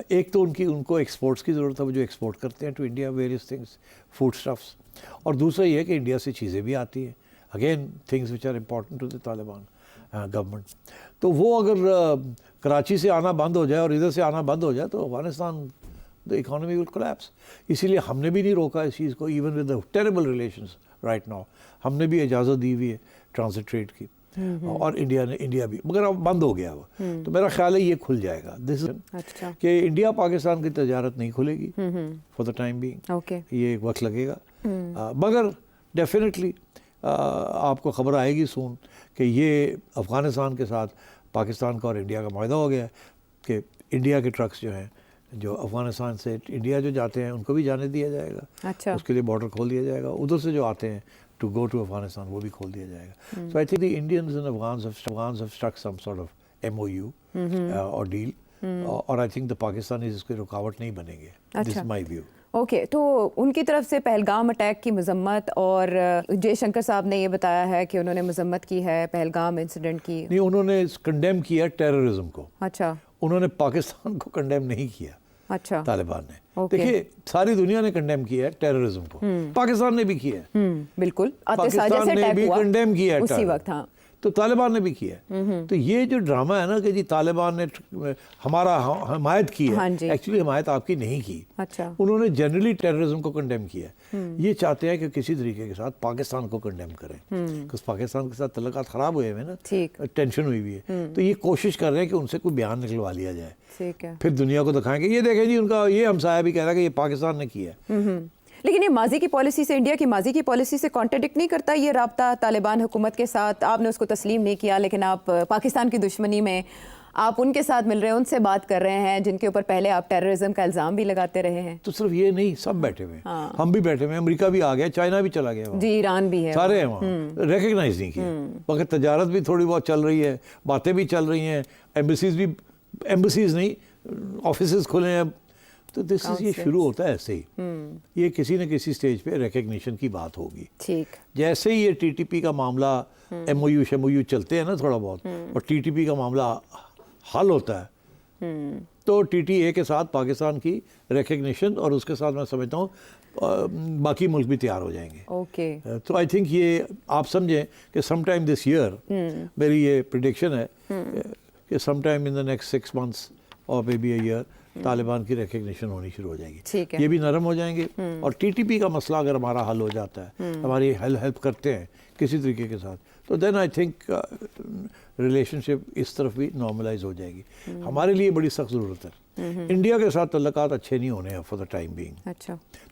S2: ایک تو ان کو ایکسپورٹس کی ضرورت ہے, وہ جو ایکسپورٹ کرتے ہیں to India various things, foodstuffs. اور دوسرا یہ ہے کہ انڈیا سے چیزیں بھی آتی ہیں, again things which are important to the Taliban government. تو وہ اگر کراچی سے آنا بند ہو جائے اور ادھر سے آنا بند ہو جائے تو Afghanistan the economy will collapse. اسی لیے ہم نے بھی نہیں روکا اس چیز کو, even with the terrible relations right now. ہم نے بھی اجازت دی ہوئی ہے ٹرانزٹ ٹریڈ کی, اور انڈیا بھی, مگر اب بند ہو گیا وہ. تو میرا خیال ہے یہ کھل جائے گا کہ انڈیا پاکستان کی تجارت نہیں کھلے گی فار دا ٹائم بینگ. یہ ایک وقت لگے گا, مگر ڈیفینیٹلی آپ کو خبر آئے گی سون کہ یہ افغانستان کے ساتھ پاکستان کا اور انڈیا کا معاہدہ ہو گیا ہے کہ انڈیا کے ٹرکس جو ہیں جو افغانستان سے انڈیا جو جاتے ہیں ان کو بھی جانے دیا جائے گا. اس کے لیے بارڈر کھول دیا جائے گا. ادھر سے جو آتے ہیں to go to Afghanistan وہ بھی کھول دیا جائے گا. So I think the Indians and Afghans have struck some sort of MOU or deal, اور I think the Pakistanis اس کے رکاوٹ نہیں بنیں گے. This is my view.
S1: Okay, تو ان کی طرف سے پہلگام اٹیک کی مذمت, اور جے شنکر صاحب نے یہ بتایا ہے کہ انہوں نے مذمت کی ہے پہلگام انسیڈنٹ کی.
S2: نہیں, انہوں نے کنڈیم کیا ٹیررزم کو.
S1: اچھا.
S2: انہوں نے پاکستان کو کنڈیم نہیں کیا.
S1: اچھا.
S2: طالبان نے, دیکھیے ساری دنیا نے کنڈیم کیا ہے ٹیررزم کو, پاکستان نے بھی کیا ہے. بالکل,
S1: پاکستان
S2: نے بھی کنڈیم کیا ہے
S1: اسی وقت. ہاں,
S2: تو طالبان نے بھی کیا ہے. تو یہ جو ڈرامہ ہے نا کہ جی طالبان نے ہمارا حمایت کی ہے, ایکچولی حمایت آپ کی نہیں کی.
S1: اچھا.
S2: انہوں نے جنرلی ٹیررزم کو کنڈیم کیا ہے. یہ چاہتے ہیں کہ کسی طریقے کے ساتھ پاکستان کو کنڈیم کریں, کیونکہ پاکستان کے ساتھ تعلقات خراب ہوئے ہیں نا, ٹینشن ہوئی ہوئی ہے. تو یہ کوشش کر رہے ہیں کہ ان سے کوئی بیان نکلوا لیا جائے, پھر دنیا کو دکھائیں گے یہ دیکھیں جی ان کا یہ ہمسایہ بھی کہہ رہا ہے کہ یہ پاکستان نے کیا ہے.
S1: لیکن یہ ماضی کی پالیسی سے, انڈیا کی ماضی کی پالیسی سے کانٹرڈکٹ نہیں کرتا یہ رابطہ طالبان حکومت کے ساتھ؟ آپ نے اس کو تسلیم نہیں کیا, لیکن آپ پاکستان کی دشمنی میں آپ ان کے ساتھ مل رہے ہیں, ان سے بات کر رہے ہیں جن کے اوپر پہلے آپ ٹیررزم کا الزام بھی لگاتے رہے ہیں.
S2: تو صرف یہ نہیں, سب بیٹھے ہوئے ہیں, ہم بھی بیٹھے ہوئے ہیں, امریکہ بھی آ گیا, چائنا بھی چلا گیا,
S1: جی ایران بھی ہے,
S2: سارے ہیں وہاں, ریکگنائز نہیں کیا. مگر تجارت بھی تھوڑی بہت چل رہی ہے, باتیں بھی چل رہی ہیں, ایمبیسیز نہیں آفیسز کھلے ہیں. تو یہ شروع ہوتا ہے ایسے ہی, یہ کسی نہ کسی سٹیج پہ ریکگنیشن کی بات ہوگی. جیسے ہی یہ ٹی ٹی پی کا معاملہ, ایم او یو چلتے ہیں نا تھوڑا بہت, اور ٹی ٹی پی کا معاملہ حل ہوتا ہے, تو ٹی ٹی اے کے ساتھ پاکستان کی ریکگنیشن, اور اس کے ساتھ میں سمجھتا ہوں باقی ملک بھی تیار ہو جائیں گے. تو آئی تھنک یہ آپ سمجھیں کہ سم ٹائم دس ایئر, میری یہ پریڈکشن ہے کہ some time in the next 6 months اور maybe a year Taliban کی ریکگنیشن ہونی شروع ہو جائے گی. یہ بھی نرم ہو جائیں گے, اور ٹی ٹی پی کا مسئلہ اگر ہمارا حل ہو جاتا ہے, ہماری ہیلپ کرتے ہیں کسی طریقے کے ساتھ, تو دین آئی تھنک ریلیشن شپ اس طرف بھی نارملائز ہو جائے گی. ہمارے لیے بڑی سخت ضرورت ہے, انڈیا کے ساتھ تعلقات اچھے نہیں ہونے ہیں فار دا ٹائم بینگ.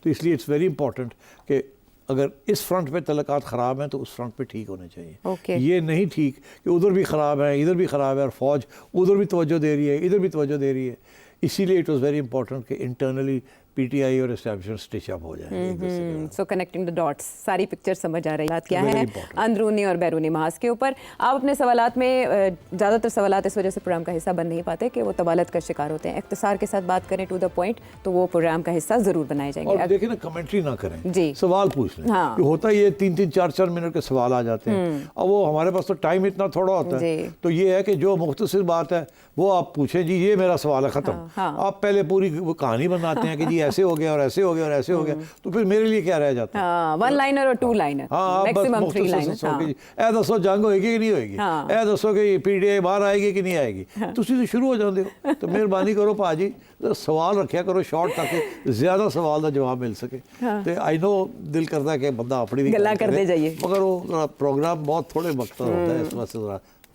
S2: تو اس لیے اٹس ویری امپورٹنٹ کہ اگر اس فرنٹ پہ تعلقات خراب ہیں تو اس فرنٹ پہ ٹھیک ہونے چاہیے. یہ نہیں ٹھیک کہ ادھر بھی خراب ہے, ادھر بھی خراب ہے, اور فوج ادھر بھی توجہ دے رہی ہے, ادھر بھی توجہ دے رہی ہے. اسی لیے اٹ واز ویری امپورٹنٹ کہ انٹرنلی پی ٹی آئی اور اسٹیبلشمنٹ اسٹچ اپ ہو جائیں.
S1: سو کنیکٹنگ دا ڈاٹس, ساری پکچر سمجھ آ رہی ہے کیا ہے اندرونی اور بیرونی محاذ کے اوپر. آپ اپنے سوالات میں, زیادہ تر سوالات اس وجہ سے پروگرام کا حصہ بن نہیں پاتے کہ وہ طوالت کا شکار ہوتے ہیں. اختصار کے ساتھ بات کریں, ٹو دا پوائنٹ, تو وہ پروگرام کا حصہ ضرور بنائے جائیں گے.
S2: اور دیکھیں نا, کمنٹری نہ کریں, سوال پوچھ لیں. ہوتا یہ 3-3 4-4 منٹ کے سوال آ جاتے ہیں, اب وہ ہمارے پاس تو ٹائم اتنا تھوڑا ہوتا ہے. تو یہ ہے کہ جو مختصر بات ہے وہ آپ پوچھیں, جی یہ میرا سوال ہے, ختم. آپ پہلے پوری کہانی بناتے ہیں کہ جی ایسے ہو گیا اور ایسے ہو گیا اور ایسے ہو گیا, تو پھر میرے لیے کیا رہ جاتا ہے؟
S1: 1 liner اور 2 liner, میکسیمم 3 liner.
S2: اے دسو جنگ ہوئے گی کہ نہیں ہوئے گی, اے دسو کہ پی ڈی آئی باہر آئے گی کہ نہیں آئے گی. تسی تو شروع ہو جاندے ہو. تو مہربانی کرو پاجی, سوال رکھیا کرو شارٹ, تاکہ زیادہ سوال کا جواب مل سکے. تو آئی نو دل کرتا ہے کہ بندہ اپنی بھی
S1: گلا کر دے جائیے,
S2: مگر وہ پروگرام بہت تھوڑے وقت ہوتا ہے, اس واسطے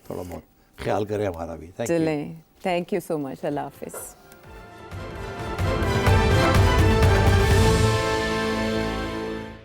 S2: تھوڑا بہت خیال کرے ہمارا بھی.
S1: چلیں, تھینک یو سو مچ, اللہ حافظ.